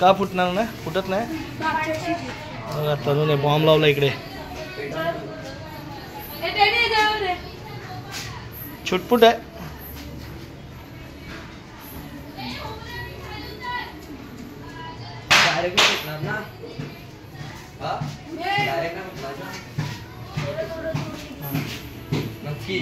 का फुटणार ना? फुटत नाही. तरुण बॉम्ब लावला इकडे. छुटपुट आहे. नक्की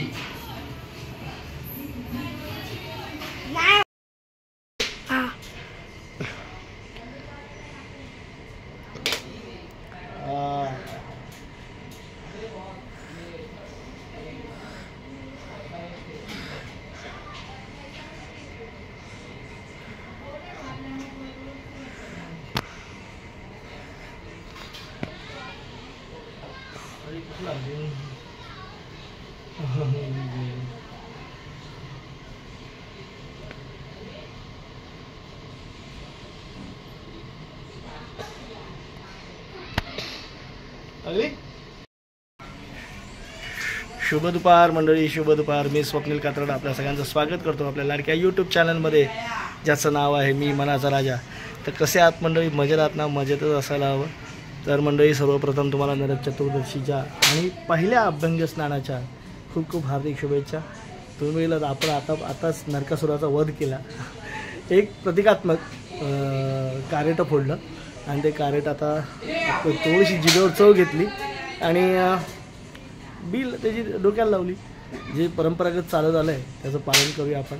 शुभ दुपार मंडळी, शुभ दुपार. मी स्वप्नील कात्रड आपल्या सगळ्यांचं स्वागत करतो आपल्या लाडक्या यूट्यूब चॅनलमध्ये, ज्याचं नाव आहे मी मनाचा राजा. तर कसे आहात मंडळी? मजेत आहात ना? मजेतच असायला हवं. तर मंडळी, सर्वप्रथम तुम्हाला नरक चतुर्दशीच्या आणि पहिल्या अभ्यंग स्नानाच्या खूप खूप हार्दिक शुभेच्छा. तुम्ही आपण आताच नरकासुराचा वध केला. एक प्रतिकात्मक कारेटं फोडलं आणि ते कारेट आता थोडीशी जिभेवर चव घेतली आणि बिल त्याची डोक्याला लावली. जे परंपरागत चालत आलं आहे त्याचं पालन करूया आपण.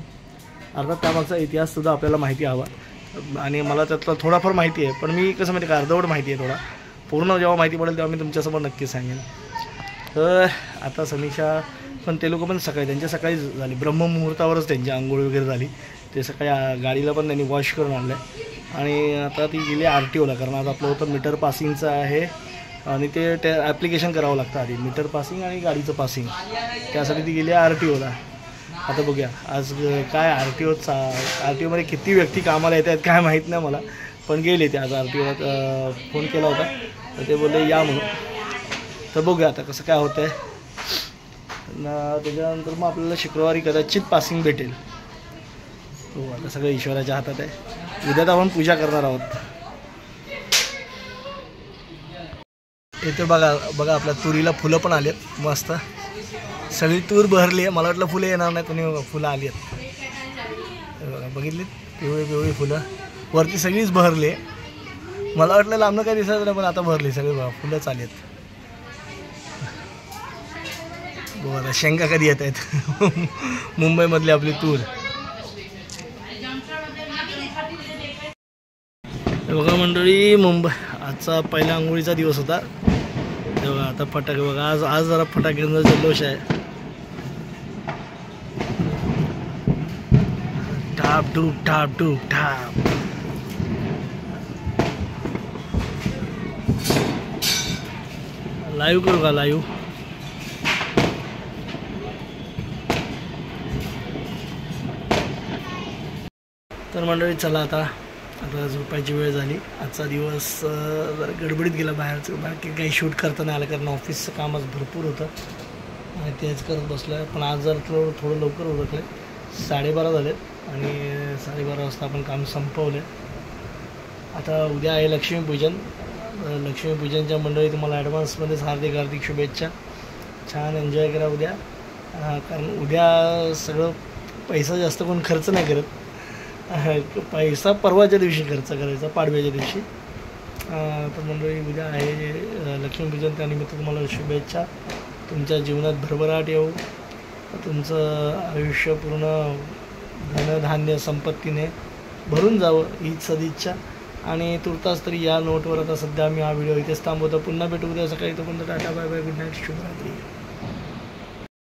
अर्थात त्यामागचा इतिहाससुद्धा आपल्याला माहिती हवा आणि मला त्यातला थोडाफार माहिती आहे, पण मी कसं माहिती का अर्धवट माहिती आहे. थोडा पूर्ण जेव्हा माहिती पडेल तेव्हा मी तुमच्यासमोर नक्की सांगेन. तर आता समीक्षा पण ते लोक पण त्यांच्या सकाळी झाली, ब्रह्ममुहूर्तावरच त्यांची आंघोळ वगैरे झाली. ते सकाळी गाडीला पण त्यांनी वॉश करून आणलं आहे आणि आता ती गेली RTOला. कारण आज आपलं होतं मीटर पासिंगचं आहे आणि ते ॲप्लिकेशन करावं लागतं आधी, मीटर पासिंग आणि गाडीचं पासिंग. त्यासाठी ती गेली RTOला. आता बघूया आज काय RTOमध्ये किती व्यक्ती कामाला येत आहेत काय माहीत नाही मला, पण गेले ते आज RTOला. फोन केला होता तर ते बोलले या म्हणून. तर बघूया आता कसं काय होतं आहे. त्याच्यानंतर मग आपल्याला शुक्रवारी कदाचित पासिंग भेटेल. हो, आता सगळं ईश्वराच्या हातात आहे. उद्या तर आपण पूजा करणार आहोत. इथे बघा आपल्या तुरीला फुलं पण आली आहेत मस्त. सगळी तूर बहरली आहे. मला वाटलं फुलं येणार नाही, पण फुलं आली आहेत. बघितली पिवळी फुलं वरती सगळीच बहरली आहे. मला वाटलं लांबनं काही दिसायचं नाही, पण आता भरली सगळी फुलंच आली आहेत. बघा शेंगा कधी येत आहेत. मुंबईमधली आपली तूर. बघा मंडळी, आजचा पहिला आंघोळीचा दिवस होता. तेव्हा आता फटाके बघा, आज जरा फटाक्यांचा जल्लोष आहे. टाप टूप टाप टूप टाप. लाईव्ह करू का लाईव्ह? तर मंडळी चला आता झोपायची वेळ झाली. आजचा दिवस जरा गडबडीत गेला. बाकी काही शूट करता नाही आलं कारण ऑफिसचं कामच भरपूर होतं आणि तेच करत बसलो आहे. पण आज जर थोडं लवकर उरकलं. 12:30 झालेत आणि 12:30 वाजता आपण काम संपवलं. आता उद्या आहे लक्ष्मीपूजन. लक्ष्मीपूजनच्या मंडळी तुम्हाला ॲडव्हान्समध्येच हार्दिक शुभेच्छा. छान एन्जॉय करा उद्या. कारण उद्या सगळं पैसा जास्त कोण खर्च नाही करत. पैसा परवाच्या दिवशी खर्च करायचा, पाडव्याच्या दिवशी. तर मंडळी उद्या आहे लक्ष्मीपूजन. त्यानिमित्त तुम्हाला शुभेच्छा. तुमच्या जीवनात भरभराट येऊ. तुमचं आयुष्य पूर्ण धनधान्य संपत्तीने भरून जावं हीच सदिच्छा. आणि तुर्तास तरी या नोटवर आता सध्या आम्ही हा व्हिडिओ इथेच थांबवतो. पुन्हा भेटू उद्या सकाळी. तोपर्यंत tata bye bye, good night, शुभरात्री.